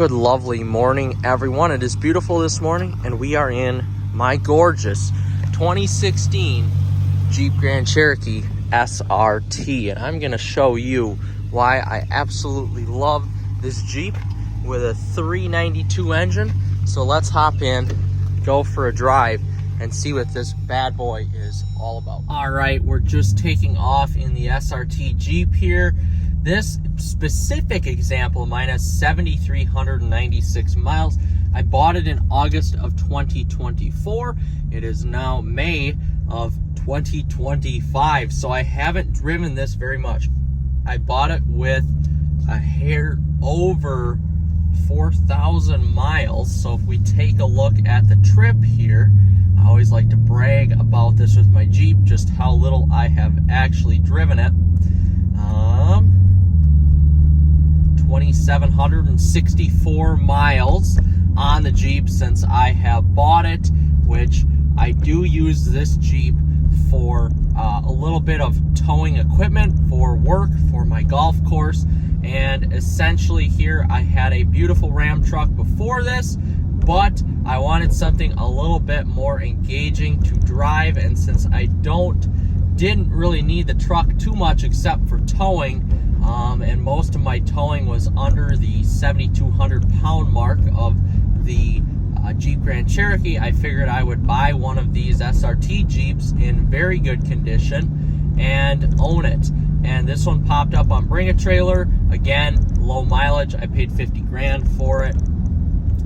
Good lovely morning, everyone. It is beautiful this morning, and we are in my gorgeous 2016 Jeep Grand Cherokee SRT, and I'm going to show you why I absolutely love this Jeep with a 392 engine. So let's hop in, go for a drive, and see what this bad boy is all about. All right, we're just taking off in the SRT Jeep here. This specific example of mine has 7,396 miles. I bought it in August of 2024. It is now May of 2025, so I haven't driven this very much. I bought it with a hair over 4,000 miles. So if we take a look at the trip here, I always like to brag about this with my Jeep, just how little I have actually driven it. 2,764 miles on the Jeep since I have bought it, which I do use this Jeep for a little bit of towing equipment for work, for my golf course. And essentially here I had a beautiful Ram truck before this, but I wanted something a little bit more engaging to drive, and since I didn't really need the truck too much except for towing, and most of my towing was under the 7,200 pound mark of the Jeep Grand Cherokee, I figured I would buy one of these SRT Jeeps in very good condition and own it. And this one popped up on Bring a Trailer. Again, low mileage. I paid 50 grand for it,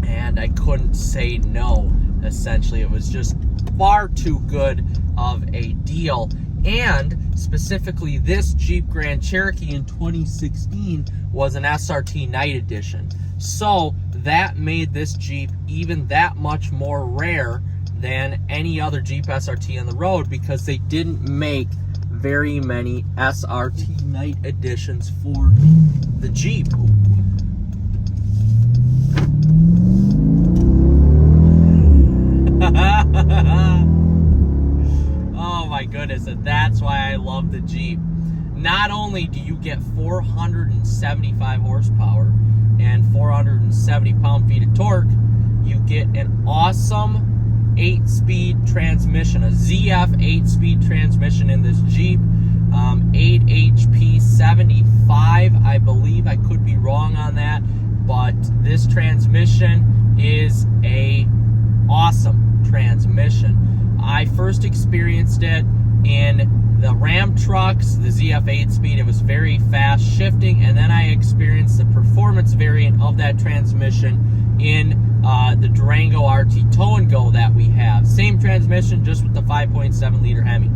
and I couldn't say no. Essentially, it was just far too good of a deal. And specifically, this Jeep Grand Cherokee in 2016 was an SRT Night Edition. So that made this Jeep even that much more rare than any other Jeep SRT on the road, because they didn't make very many SRT Night Editions for the Jeep. Oh my goodness, and that's why I love the Jeep. Not only do you get 475 horsepower and 470 pound-feet of torque, you get an awesome 8-speed transmission, a ZF 8-speed transmission in this Jeep. 8 HP 75, I believe. I could be wrong on that, but this transmission is a awesome transmission. I first experienced it in the Ram trucks, the ZF 8-speed. It was very fast shifting, and then I experienced the performance variant of that transmission in the Durango RT Tow and Go that we have. Same transmission, just with the 5.7 liter Hemi.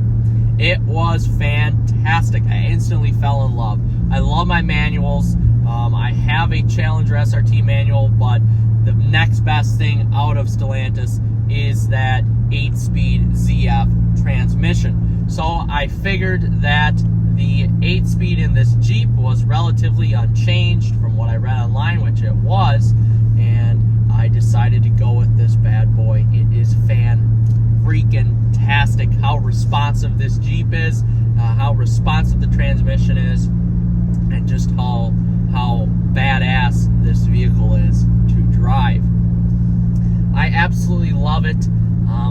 It was fantastic. I instantly fell in love. I love my manuals. I have a Challenger SRT manual, but the next best thing out of Stellantis is that 8-speed ZF transmission. So I figured that the 8-speed in this Jeep was relatively unchanged from what I read online, which it was, and I decided to go with this bad boy. It is fan-freaking-tastic how responsive this Jeep is, how responsive the transmission is, and just how badass this vehicle is to drive. I absolutely love it.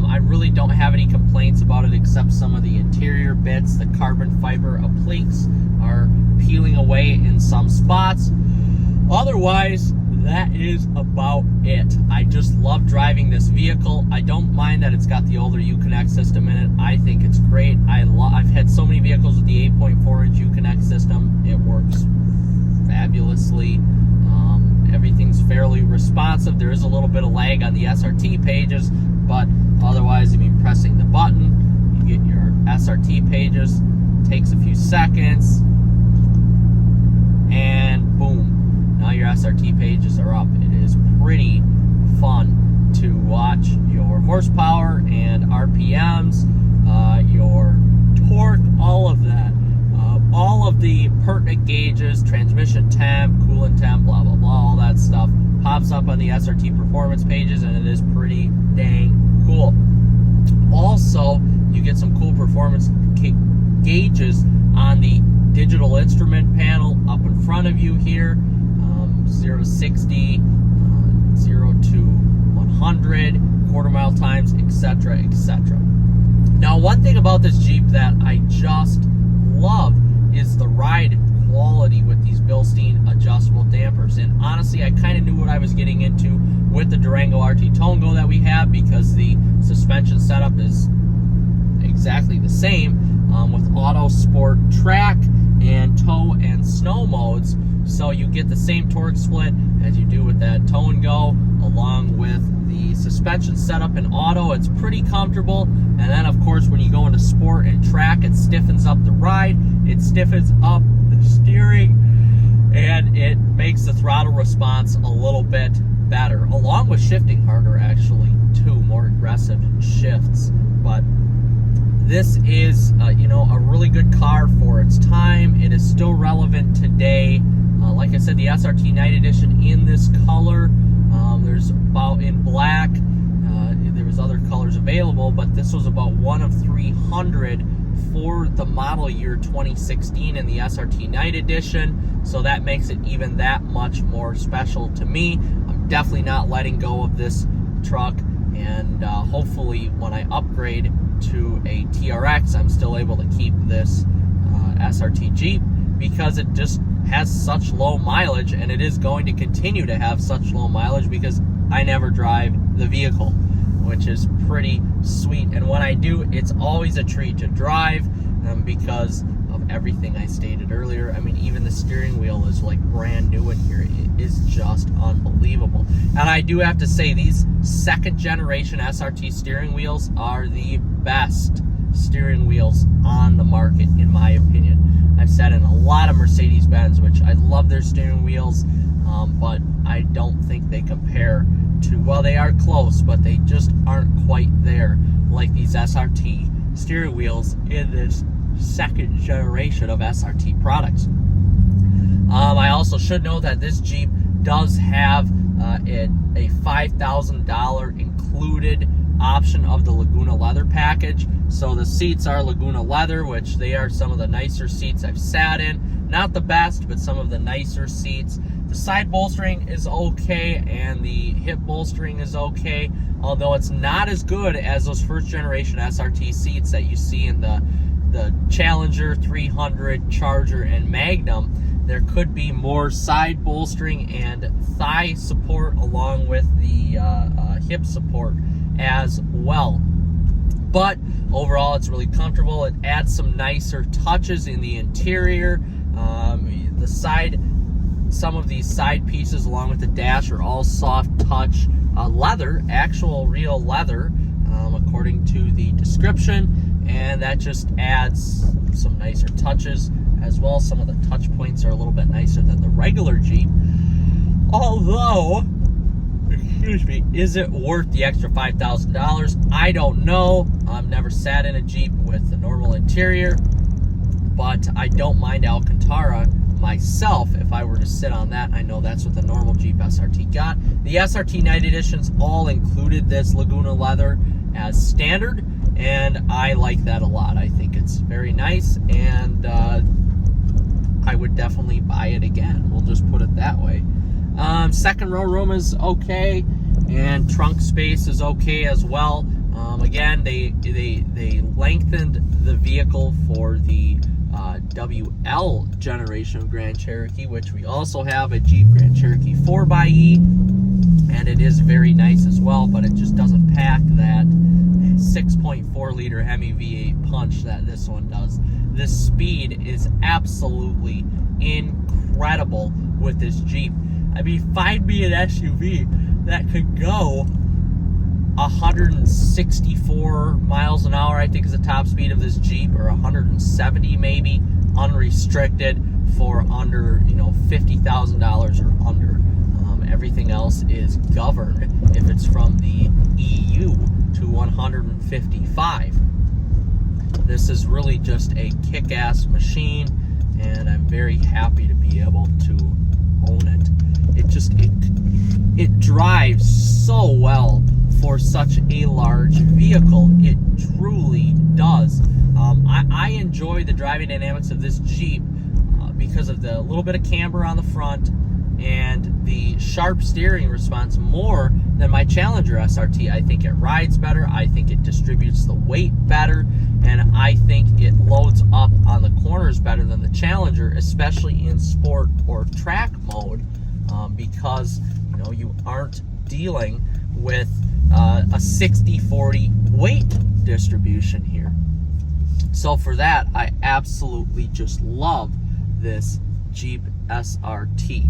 I really don't have any complaints about it except some of the interior bits. The carbon fiber plates are peeling away in some spots. Otherwise, that is about it. I just love driving this vehicle. I don't mind that it's got the older Uconnect system in it. I think it's great. I've had so many vehicles with the 8.4-inch Uconnect system. It works fabulously. Everything's fairly responsive. There is a little bit of lag on the SRT pages, but otherwise, I mean, pressing the button, you get your SRT pages. Takes a few seconds, and boom, now your SRT pages are up. It is pretty fun to watch your horsepower and RPMs, your torque, all of that. All of the pertinent gauges, transmission temp, coolant temp, blah, blah, blah, all that stuff pops up on the SRT performance pages, and it is pretty dang cool. Also, you get some cool performance gauges on the digital instrument panel up in front of you here. 0 to 60, 0 to 100, quarter mile times, etc., etc. Now, one thing about this Jeep that I just love is the ride quality with these Bilstein adjustable dampers. And honestly, I kind of knew what I was getting into with the Durango RT Tone Go that we have, because the suspension setup is exactly the same with auto, sport, track, and tow and snow modes. So you get the same torque split as you do with that Tone Go, along with the suspension setup in auto. It's pretty comfortable. And then, of course, when you go into sport and track, it stiffens up the ride, it stiffens up the steering, and it makes the throttle response a little bit better, along with shifting harder, actually, too, more aggressive shifts. But this is, a really good car for its time. It is still relevant today. Like I said, the SRT Night Edition in this color. There's about in black. There was other colors available, but this was about one of 300 for the model year 2016 in the SRT Night Edition. So that makes it even that much more special to me. I'm definitely not letting go of this truck, and hopefully when I upgrade to a TRX, I'm still able to keep this SRT Jeep, because it just has such low mileage, and it is going to continue to have such low mileage because I never drive the vehicle, which is pretty sweet. And when I do, it's always a treat to drive, because of everything I stated earlier. I mean, even the steering wheel is like brand new in here. It is just unbelievable. And I do have to say, these second generation SRT steering wheels are the best steering wheels on the market, in my opinion. I've sat in a lot of Mercedes-Benz, which I love their steering wheels, but I don't think they compare to, well, they are close, but they just aren't quite there like these SRT steering wheels in this second generation of SRT products. I also should know that this Jeep does have a $5,000 included option of the Laguna leather package. So the seats are Laguna leather, which they are some of the nicer seats I've sat in. Not the best, but some of the nicer seats. The side bolstering is okay, and the hip bolstering is okay, although it's not as good as those first generation SRT seats that you see in the Challenger, 300, Charger, and Magnum. There could be more side bolstering and thigh support, along with the hip support as well. But overall, it's really comfortable. It adds some nicer touches in the interior. Some of these side pieces, along with the dash, are all soft touch leather, actual real leather, according to the description, and that just adds some nicer touches as well. Some of the touch points are a little bit nicer than the regular Jeep. Although, excuse me, is it worth the extra $5,000? I don't know. I've never sat in a Jeep with the normal interior, but I don't mind Alcantara myself. If I were to sit on that, I know that's what the normal Jeep SRT got. The SRT Night Editions all included this Laguna leather as standard, and I like that a lot. I think it's very nice, and I would definitely buy it again. We'll just put it that way. Second row room is okay, and trunk space is okay as well. Again, they lengthened the vehicle for the WL generation of Grand Cherokee, which we also have a Jeep Grand Cherokee 4xe, and it is very nice as well, but it just doesn't pack that 6.4 liter Hemi V8 punch that this one does. The speed is absolutely incredible with this Jeep. I mean, find me an SUV that could go 164 miles an hour, I think, is the top speed of this Jeep, or 170 maybe, unrestricted, for under, $50,000 or under. Everything else is governed if it's from the EU to 155. This is really just a kick-ass machine, and I'm very happy to be able to own it. It drives so well for such a large vehicle. It truly does. I enjoy the driving dynamics of this Jeep because of the little bit of camber on the front, and the sharp steering response more than my Challenger SRT. I think it rides better, I think it distributes the weight better, and I think it loads up on the corners better than the Challenger, especially in sport or track mode, because you aren't dealing with a 60-40 weight distribution here. So for that, I absolutely just love this Jeep SRT.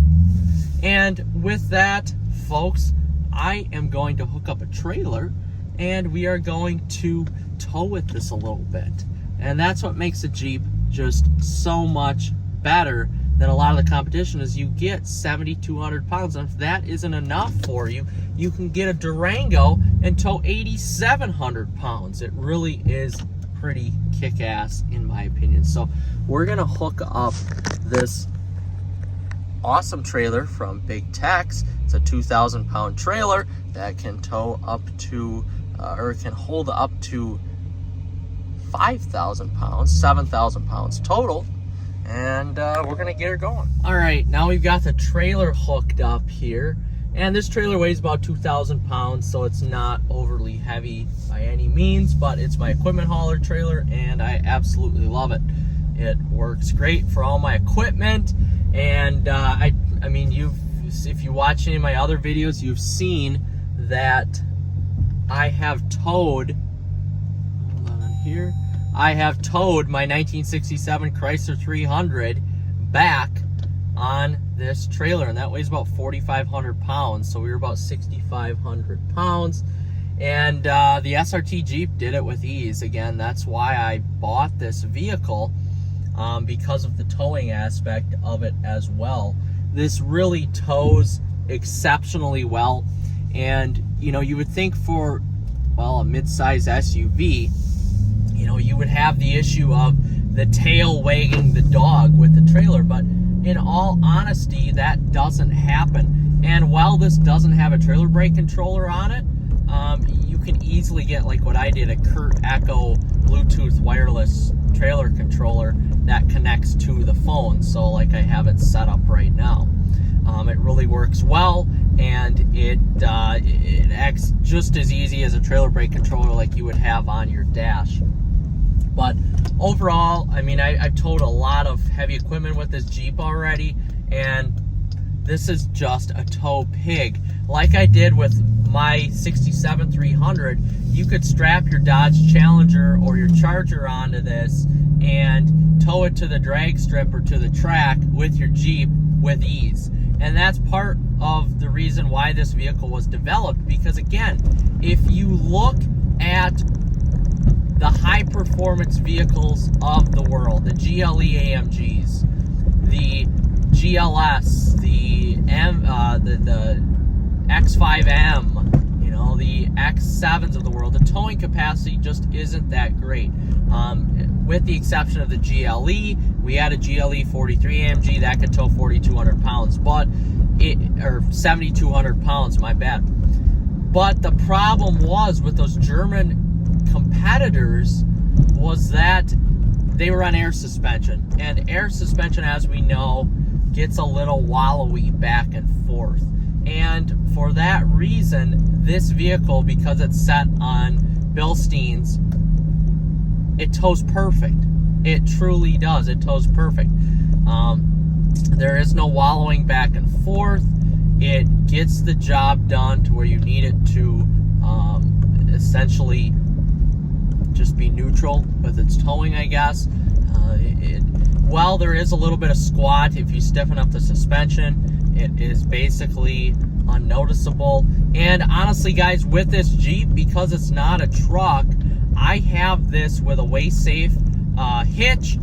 And with that, folks, I am going to hook up a trailer and we are going to tow with this a little bit. And that's what makes a Jeep just so much better than a lot of the competition, is you get 7,200 pounds. And if that isn't enough for you, you can get a Durango and tow 8,700 pounds. It really is pretty kick-ass in my opinion. So we're gonna hook up this awesome trailer from Big Tex. It's a 2,000 pound trailer that can tow up to or can hold up to 5,000 pounds, 7,000 pounds total, and we're gonna get her going. All right, now we've got the trailer hooked up here, and this trailer weighs about 2,000 pounds, so it's not overly heavy by any means, but it's my equipment hauler trailer and I absolutely love it. It works great for all my equipment, and I mean, if you watch any of my other videos, you've seen that I have towed, hold on here, I have towed my 1967 Chrysler 300 back on this trailer, and that weighs about 4,500 pounds, so we were about 6,500 pounds, and the SRT Jeep did it with ease. Again, that's why I bought this vehicle, because of the towing aspect of it as well. This really tows exceptionally well, and you would think for, well, a mid-size SUV, you would have the issue of the tail wagging the dog with the trailer, but in all honesty, that doesn't happen. And while this doesn't have a trailer brake controller on it, you can easily get, like what I did, a Kurt Echo Bluetooth wireless trailer controller that connects to the phone. So like I have it set up right now. It really works well, and it acts just as easy as a trailer brake controller like you would have on your dash. But overall, I mean, I've towed a lot of heavy equipment with this Jeep already, and this is just a tow pig. Like I did with my 67 300, you could strap your Dodge Challenger or your Charger onto this and tow it to the drag strip or to the track with your Jeep with ease. And that's part of the reason why this vehicle was developed, because again, if you look at the high performance vehicles of the world, the GLE AMGs, the GLS, the X5M, the X7s of the world, the towing capacity just isn't that great. With the exception of the GLE, we had a GLE 43 AMG that could tow 4,200 pounds, or 7,200 pounds, my bad. But the problem was with those German competitors was that they were on air suspension, and air suspension, as we know, gets a little wallowy back and forth. And for that reason, this vehicle, because it's set on Bilsteins, it tows perfect. It truly does. It tows perfect. There is no wallowing back and forth. It gets the job done to where you need it to essentially just be neutral with its towing, I guess. While there is a little bit of squat, if you stiffen up the suspension, it is basically unnoticeable. And honestly, guys, with this Jeep, because it's not a truck, I have this with a waist-safe hitch.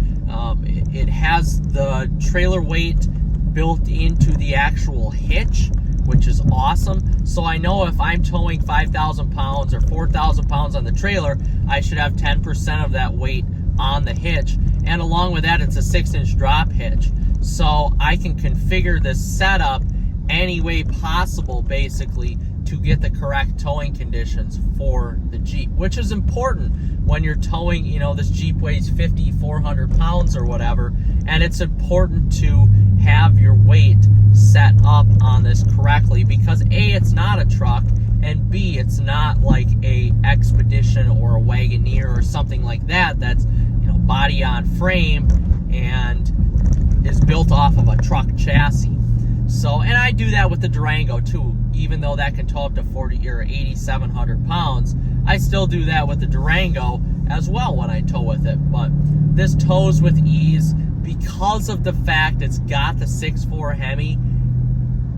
It has the trailer weight built into the actual hitch, which is awesome. So I know if I'm towing 5,000 pounds or 4,000 pounds on the trailer, I should have 10% of that weight on the hitch. And along with that, it's a 6-inch drop hitch. So I can configure this setup any way possible, basically, to get the correct towing conditions for the Jeep, which is important when you're towing, this Jeep weighs 5,400 pounds or whatever, and it's important to have your weight set up on this correctly, because A, it's not a truck, and B, it's not like a Expedition or a Wagoneer or something like that that's, you know, body on frame and is built off of a truck chassis. So, and I do that with the Durango too. Even though that can tow up to 40 or 8,700 pounds, I still do that with the Durango as well when I tow with it. But this tows with ease because of the fact it's got the 6.4 Hemi.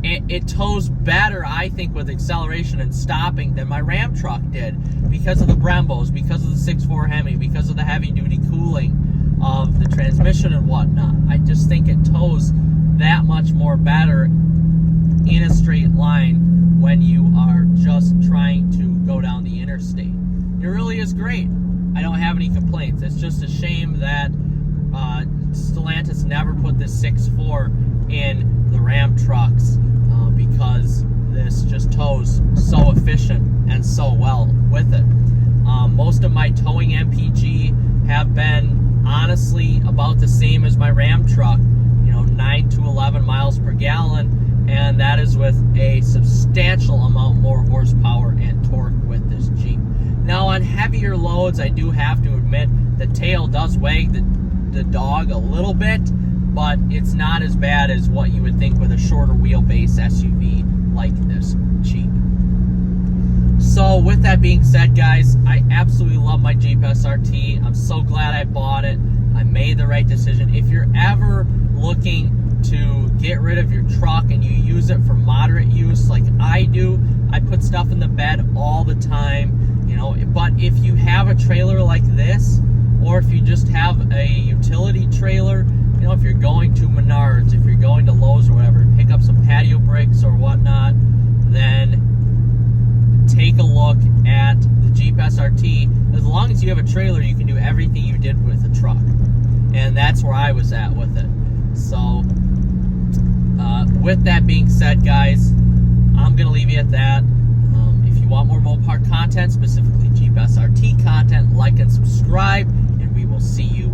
It tows better, I think, with acceleration and stopping than my Ram truck did, because of the Brembos, because of the 6.4 Hemi, because of the heavy-duty cooling of the transmission and whatnot. I just think it tows that much more better in a straight line when you are just trying to go down the interstate. It really is great. I don't have any complaints. It's just a shame that Stellantis never put this 6.4 in the Ram trucks, because this just tows so efficient and so well with it. Most of my towing MPG have been honestly about the same as my Ram truck, 9 to 11 miles per gallon, and that is with a substantial amount more horsepower and torque with this Jeep. Now, on heavier loads, I do have to admit the tail does wag the dog a little bit, but it's not as bad as what you would think with a shorter wheelbase SUV like this Jeep. So with that being said, guys, I absolutely love my Jeep SRT. I'm so glad I bought it. I made the right decision. If you're ever looking to get rid of your truck and you use it for moderate use like I do, I put stuff in the bed all the time, but if you have a trailer like this, or if you just have a utility trailer, if you're going to Menards, if you're going to Lowe's or whatever, pick up some patio bricks or whatnot, then take a look at the Jeep SRT. As long as you have a trailer, you can do everything you did with a truck. And that's where I was at with it. So, with that being said, guys, I'm going to leave you at that. If you want more Mopar content, specifically Jeep SRT content, like and subscribe, and we will see you